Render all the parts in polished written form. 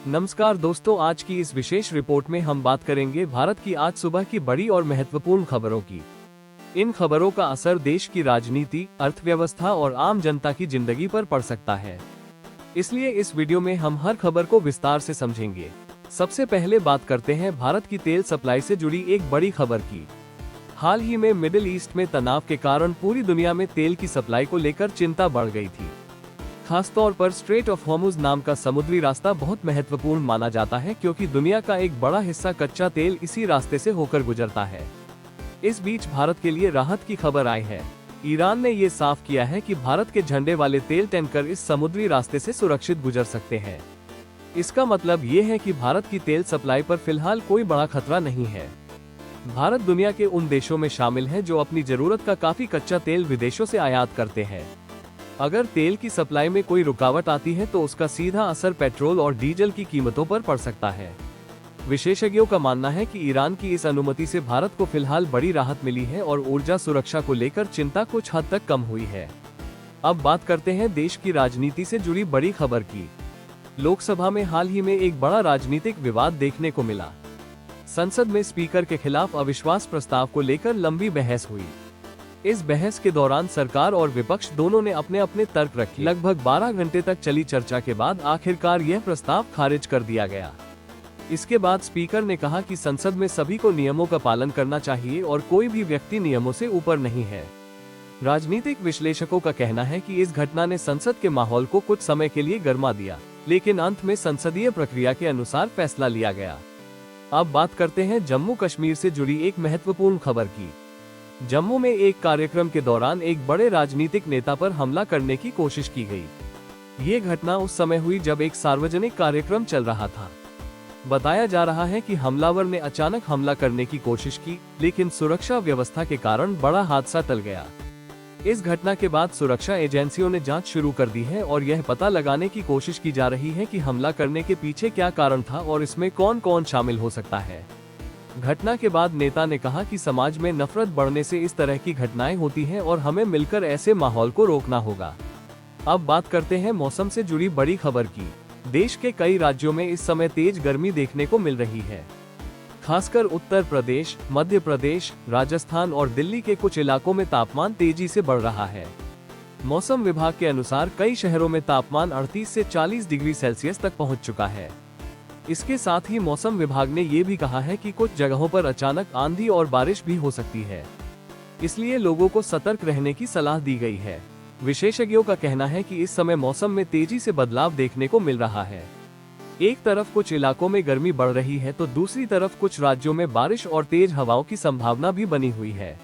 नमस्कार दोस्तों, आज की इस विशेष रिपोर्ट में हम बात करेंगे भारत की आज सुबह की बड़ी और महत्वपूर्ण खबरों की। इन खबरों का असर देश की राजनीति, अर्थव्यवस्था और आम जनता की जिंदगी पर पड़ सकता है। इसलिए इस वीडियो में हम हर खबर को विस्तार से समझेंगे। सबसे पहले बात करते हैं भारत की तेल सप्लाई से जुड़ी एक बड़ी खबर की। हाल ही में मिडिल ईस्ट में तनाव के कारण पूरी दुनिया में तेल की सप्लाई को लेकर चिंता बढ़ गई थी। खासतौर पर स्ट्रेट ऑफ हॉर्मुज नाम का समुद्री रास्ता बहुत महत्वपूर्ण माना जाता है, क्योंकि दुनिया का एक बड़ा हिस्सा कच्चा तेल इसी रास्ते से होकर गुजरता है। इस बीच भारत के लिए राहत की खबर आई है। ईरान ने ये साफ किया है कि भारत के झंडे वाले तेल टैंकर इस समुद्री रास्ते से सुरक्षित गुजर सकते हैं। इसका मतलब ये है कि भारत की तेल सप्लाई पर फिलहाल कोई बड़ा खतरा नहीं है। भारत दुनिया के उन देशों में शामिल है जो अपनी जरूरत का काफी कच्चा तेल विदेशों से आयात करते हैं। अगर तेल की सप्लाई में कोई रुकावट आती है तो उसका सीधा असर पेट्रोल और डीजल की कीमतों पर पड़ सकता है। विशेषज्ञों का मानना है कि ईरान की इस अनुमति से भारत को फिलहाल बड़ी राहत मिली है और ऊर्जा सुरक्षा को लेकर चिंता कुछ हद तक कम हुई है। अब बात करते हैं देश की राजनीति से जुड़ी बड़ी खबर की। लोकसभा में हाल ही में एक बड़ा राजनीतिक विवाद देखने को मिला। संसद में स्पीकर के खिलाफ अविश्वास प्रस्ताव को लेकर लंबी बहस हुई। इस बहस के दौरान सरकार और विपक्ष दोनों ने अपने अपने तर्क रखे। लगभग 12 घंटे तक चली चर्चा के बाद आखिरकार यह प्रस्ताव खारिज कर दिया गया। इसके बाद स्पीकर ने कहा कि संसद में सभी को नियमों का पालन करना चाहिए और कोई भी व्यक्ति नियमों से ऊपर नहीं है। राजनीतिक विश्लेषकों का कहना है कि इस घटना ने संसद के माहौल को कुछ समय के लिए गर्मा दिया, लेकिन अंत में संसदीय प्रक्रिया के अनुसार फैसला लिया गया। अब बात करते हैं जम्मू कश्मीर से जुड़ी एक महत्वपूर्ण खबर की। जम्मू में एक कार्यक्रम के दौरान एक बड़े राजनीतिक नेता पर हमला करने की कोशिश की गई। ये घटना उस समय हुई जब एक सार्वजनिक कार्यक्रम चल रहा था। बताया जा रहा है कि हमलावर ने अचानक हमला करने की कोशिश की, लेकिन सुरक्षा व्यवस्था के कारण बड़ा हादसा टल गया। इस घटना के बाद सुरक्षा एजेंसियों ने जांच शुरू कर दी है और यह पता लगाने की कोशिश की जा रही है कि हमला करने के पीछे क्या कारण था और इसमें कौन कौन शामिल हो सकता है। घटना के बाद नेता ने कहा कि समाज में नफरत बढ़ने से इस तरह की घटनाएं होती हैं और हमें मिलकर ऐसे माहौल को रोकना होगा। अब बात करते हैं मौसम से जुड़ी बड़ी खबर की। देश के कई राज्यों में इस समय तेज गर्मी देखने को मिल रही है। खासकर उत्तर प्रदेश, मध्य प्रदेश, राजस्थान और दिल्ली के कुछ इलाकों में तापमान तेजी से बढ़ रहा है। मौसम विभाग के अनुसार कई शहरों में तापमान 38 से 40 डिग्री सेल्सियस तक पहुंच चुका है। इसके साथ ही मौसम विभाग ने ये भी कहा है कि कुछ जगहों पर अचानक आंधी और बारिश भी हो सकती है, इसलिए लोगों को सतर्क रहने की सलाह दी गई है। विशेषज्ञों का कहना है कि इस समय मौसम में तेजी से बदलाव देखने को मिल रहा है। एक तरफ कुछ इलाकों में गर्मी बढ़ रही है तो दूसरी तरफ कुछ राज्यों में बारिश और तेज हवाओं की संभावना भी बनी हुई है।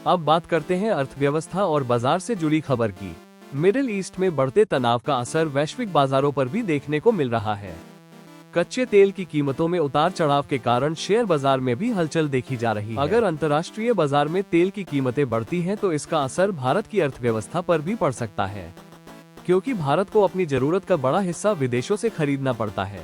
अब बात करते हैं अर्थव्यवस्था और बाजार से जुड़ी खबर की। मिडिल ईस्ट में बढ़ते तनाव का असर वैश्विक बाजारों पर भी देखने को मिल रहा है। कच्चे तेल की कीमतों में उतार चढ़ाव के कारण शेयर बाजार में भी हलचल देखी जा रही है। अगर अंतर्राष्ट्रीय बाजार में तेल की कीमतें बढ़ती हैं तो इसका असर भारत की अर्थव्यवस्था पर भी पड़ सकता है, क्योंकि भारत को अपनी जरूरत का बड़ा हिस्सा विदेशों से खरीदना पड़ता है।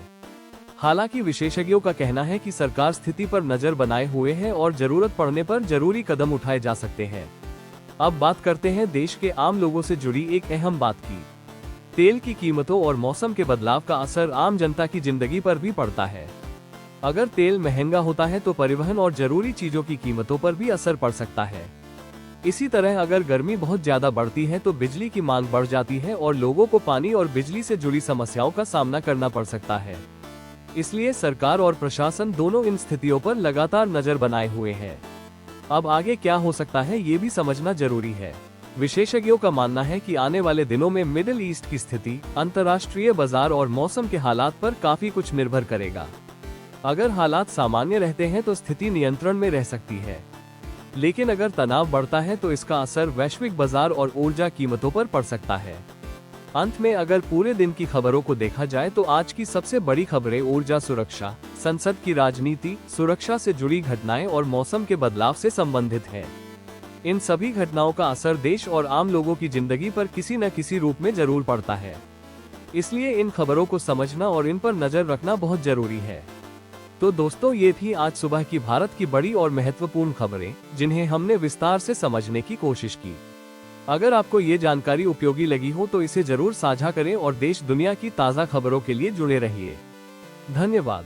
हालांकि विशेषज्ञों का कहना है कि सरकार स्थिति पर नजर बनाए हुए है और जरूरत पड़ने पर जरूरी कदम उठाए जा सकते हैं। अब बात करते हैं देश के आम लोगों से जुड़ी एक अहम बात की। तेल की कीमतों और मौसम के बदलाव का असर आम जनता की जिंदगी पर भी पड़ता है। अगर तेल महंगा होता है तो परिवहन और जरूरी चीजों की कीमतों पर भी असर पड़ सकता है। इसी तरह अगर गर्मी बहुत ज्यादा बढ़ती है तो बिजली की मांग बढ़ जाती है और लोगों को पानी और बिजली से जुड़ी समस्याओं का सामना करना पड़ सकता है। इसलिए सरकार और प्रशासन दोनों इन स्थितियों पर लगातार नजर बनाए हुए हैं। अब आगे क्या हो सकता है ये भी समझना जरूरी है। विशेषज्ञों का मानना है कि आने वाले दिनों में मिडिल ईस्ट की स्थिति, अंतर्राष्ट्रीय बाजार और मौसम के हालात पर काफी कुछ निर्भर करेगा। अगर हालात सामान्य रहते हैं तो स्थिति नियंत्रण में रह सकती है, लेकिन अगर तनाव बढ़ता है तो इसका असर वैश्विक बाजार और ऊर्जा कीमतों पर पड़ सकता है। अंत में अगर पूरे दिन की खबरों को देखा जाए तो आज की सबसे बड़ी खबरें ऊर्जा सुरक्षा, संसद की राजनीति, सुरक्षा से जुड़ी घटनाएं और मौसम के बदलाव से संबंधित है। इन सभी घटनाओं का असर देश और आम लोगों की जिंदगी पर किसी न किसी रूप में जरूर पड़ता है। इसलिए इन खबरों को समझना और इन पर नजर रखना बहुत जरूरी है। तो दोस्तों, ये थी आज सुबह की भारत की बड़ी और महत्वपूर्ण खबरें, जिन्हें हमने विस्तार से समझने की कोशिश की। अगर आपको ये जानकारी उपयोगी लगी हो तो इसे जरूर साझा करें और देश दुनिया की ताज़ा खबरों के लिए जुड़े रहिए। धन्यवाद।